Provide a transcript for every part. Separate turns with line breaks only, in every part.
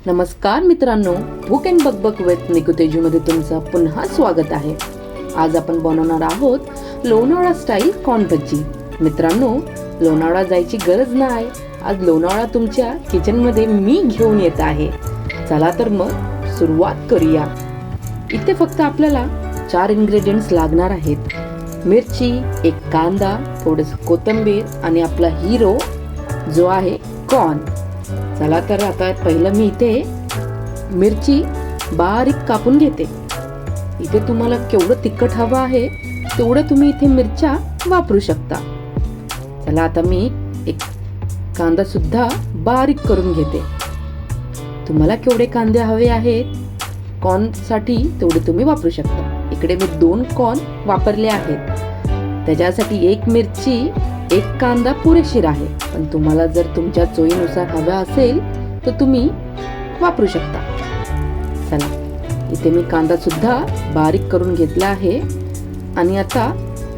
नमस्कार मित्रांनो, भूक अँड बकबक विथ निकू तेजूमध्ये तुमचं पुन्हा स्वागत आहे. आज आपण बनवणार आहोत लोणावळा स्टाईल कॉर्न भजी. मित्रांनो, लोणावळा जायची गरज नाही. आज लोणावळा तुमच्या किचनमध्ये मी घेऊन येत आहे. चला तर मग सुरुवात करूया. इथे फक्त आपल्याला 4 इन्ग्रेडियंट्स लागणार आहेत. मिरची, एक कांदा, थोडंसं कोथिंबीर आणि आपला हिरो जो आहे कॉर्न. चला तर आता पहिलं मी इथे मिरची बारीक कापून घेते. इथे तुम्हाला केवढं तिखट हवं आहे तेवढं तुम्ही इथे मिरच्या वापरू शकता. चला आता मी एक कांदा सुद्धा बारीक करून घेते. तुम्हाला केवढे कांदे हवे आहेत कॉर्नसाठी तेवढे तुम्ही वापरू शकता. इकडे मी 2 कॉर्न वापरले आहेत. त्याच्यासाठी 1 मिरची, 1 कांदा पुरेशीर आहे. पण तुम्हाला जर तुमच्या चोईनुसार हवा असेल तर तुम्ही वापरू शकता. चला, इथे मी कांदा सुद्धा बारीक करून घेतला आहे आणि आता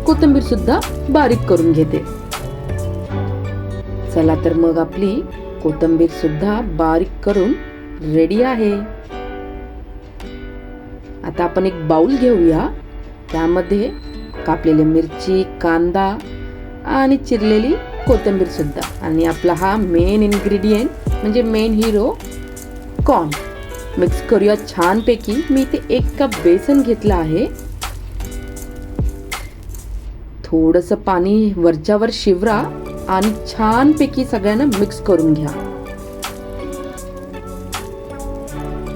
कोथिंबीर सुद्धा बारीक करून घेते. चला तर मग आपली कोथिंबीर सुद्धा बारीक करून रेडी आहे. आता आपण एक बाउल घेऊया. त्यामध्ये कापलेली मिरची, कांदा आणि चिरलेली कोथिंबीर सुद्धा आणि आपला हा मेन इन्ग्रेडियंट म्हणजे मेन हिरो कॉर्न मिक्स करूया छानपैकी. मी इथे 1 कप बेसन घेतला आहे. थोडंसं पाणी वरच्यावर शिवरा आणि छानपैकी सगळ्यांना मिक्स करून घ्या.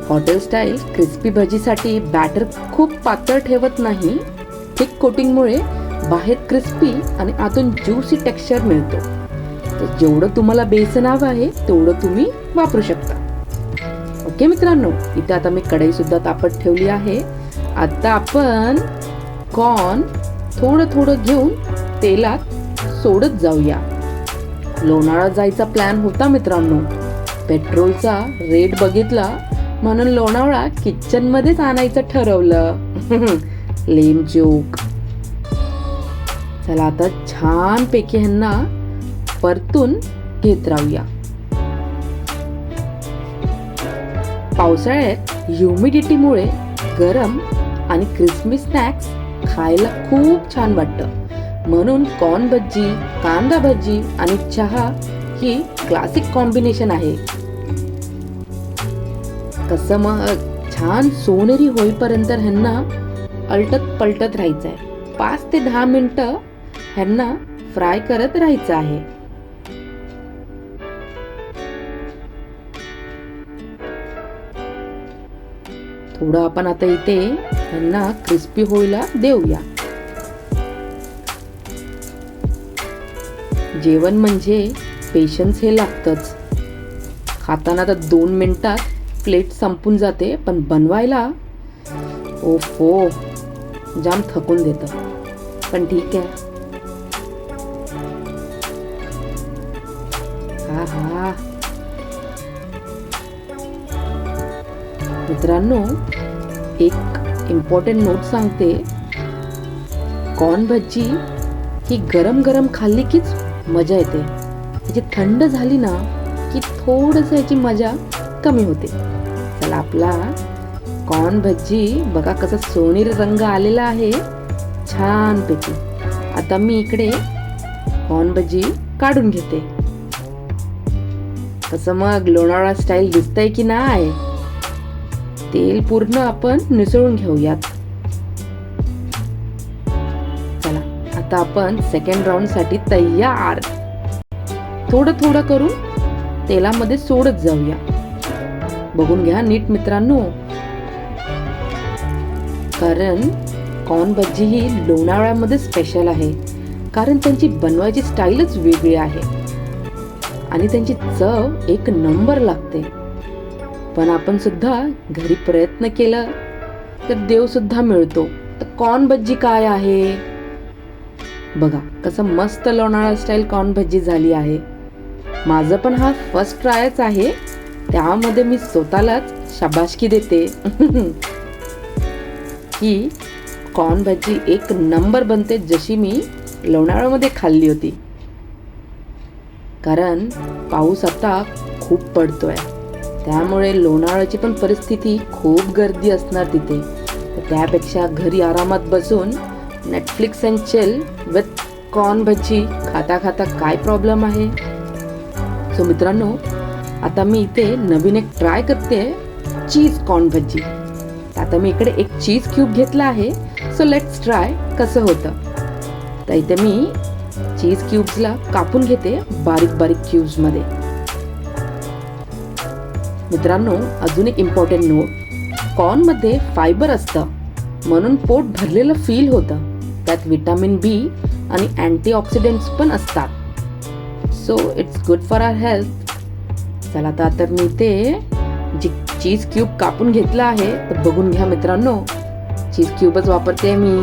हॉटेल स्टाईल क्रिस्पी भजीसाठी बॅटर खूप पातळ ठेवत नाही. थिक कोटिंगमुळे बाहेर क्रिस्पी आणि आतून ज्यूसी टेक्स्चर मिळतो. तर जेवढं तुम्हाला बेसन हवं आहे तेवढं तुम्ही वापरू शकता. ओके मित्रांनो, इथे आता मी कढई सुद्धा तापत ठेवली आहे. आता आपण कॉर्न थोडं थोडं घेऊन तेलात सोडत जाऊया. लोणावळा जायचा प्लॅन होता मित्रांनो. पेट्रोलचा रेट बघितला म्हणून लोणावळा किचन मध्येच आणायचं ठरवलं. लेम जोक. चला आता छानपैकी ह्यांना परतून घेत राहूया. पावसाळ्यात ह्युमिडिटीमुळे गरम आणि क्रिस्पी स्नॅक्स खायला खूप छान वाटतं. म्हणून कॉर्न भजी, कांदा भजी आणि चहा ही क्लासिक कॉम्बिनेशन आहे. कसं मग छान सोनेरी होईपर्यंत ह्यांना अलटत पलटत राहायचंय. 5 ते 10 मिनिटं ह्यांना फ्राय करत राहायचं आहे. थोडं आपण आता इथे ह्यांना क्रिस्पी होईला देऊया. जेवण म्हणजे पेशन्स हे लागतंच. खाताना तर 2 मिनिटात प्लेट संपून जाते, पण बनवायला ओफो जाम थकून देतं. पण ठीक आहे. हा मित्रांनो, एक इम्पॉर्टंट नोट सांगते. कॉर्न भजी ही गरम गरम खाल्ली कीच मजा येते. त्याची थंड झाली ना की थोडंसं याची मजा कमी होते. चला, आपला कॉर्न भजी बघा कसा सोनेरी रंग आलेला आहे छानपैकी. आता मी इकडे कॉर्न भजी काढून घेते. कसं मग लोणावळा स्टाईल दिसतंय की नाही? तेल पूर्ण आपण मिसळून घेऊयात. चला, आता आपण सेकंड राऊंड साठी तयार. थोडं थोडं करून तेलामध्ये सोडत जाऊया. बघून घ्या नीट मित्रांनो, कारण कॉर्न भजी ही लोणावळ्यामध्ये स्पेशल आहे. कारण त्यांची बनवायची स्टाईलच वेगळी आहे आणि त्यांची चव 1 नंबर लागते. पण आपण सुद्धा घरी प्रयत्न केला तर देव सुद्धा मिळतो. तर कॉर्न भजी काय आहे बघा, कसं मस्त लोणावळा स्टाईल कॉर्न भजी झाली आहे. माझं पण हा फर्स्ट ट्रायच आहे. त्यामध्ये मी स्वतःलाच शाबासकी देते की कॉर्न भजी 1 नंबर बनते, जशी मी लोणावळ्यामध्ये खाल्ली होती. कारण पाऊस आता खूप पडतोय. त्यामुळे लोणावळ्याची पण परिस्थिती खूप गर्दी असणार तिथे. तर त्यापेक्षा घरी आरामात बसून Netflix and chill with corn भजी खाता खाता काय प्रॉब्लेम आहे. सो मित्रांनो, आता मी इथे नवीन एक ट्राय करते चीज कॉर्न भजी. आता मी इकडे एक चीज क्यूब घेतला आहे. सो लेट्स ट्राय कसं होतं. तर इथे मी चीज क्यूब्सला कापून घेते बारीक बारीक क्यूब्समध्ये. मित्रांनो, अजून एक इम्पॉर्टंट नोट, कॉर्नमध्ये फायबर असतं म्हणून पोट भरलेलं फील होतं. त्यात विटामिन बी आणि अँटीऑक्सिडंट्स पण असतात. So it's good for our health. चला तर मी ते जी चीज क्यूब कापून घेतला आहे तर बघून घ्या मित्रांनो. चीज क्यूबच वापरते मी.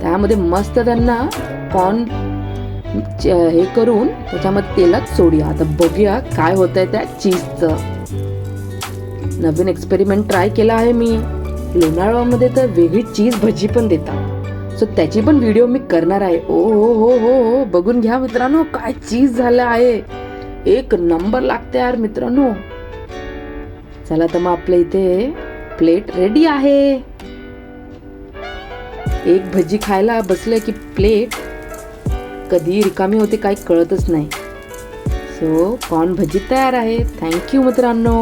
त्यामध्ये मस्त त्यांना कॉर्न हे करून त्याच्यामध्ये तेलात सोडूया. आता बघूया काय होत आहे त्या चीजचं. नवीन एक्सपेरिमेंट ट्राय केला आहे मी. लोणावळ्यामध्ये तर वेगळी चीज भजी पण देतात. सो त्याची पण व्हिडिओ मी करणार आहे. ओ हो हो हो हो, बघून घ्या मित्रांनो काय चीज झालं आहे. एक नंबर लागते यार मित्रांनो. चला तर मग आपल्या इथे प्लेट रेडी आहे. एक भजी खायला बसले की प्लेट कधी रिकामी होते काही कळतच नाही. सो कॉर्न भजी तयार आहे. थँक्यू मित्रांनो.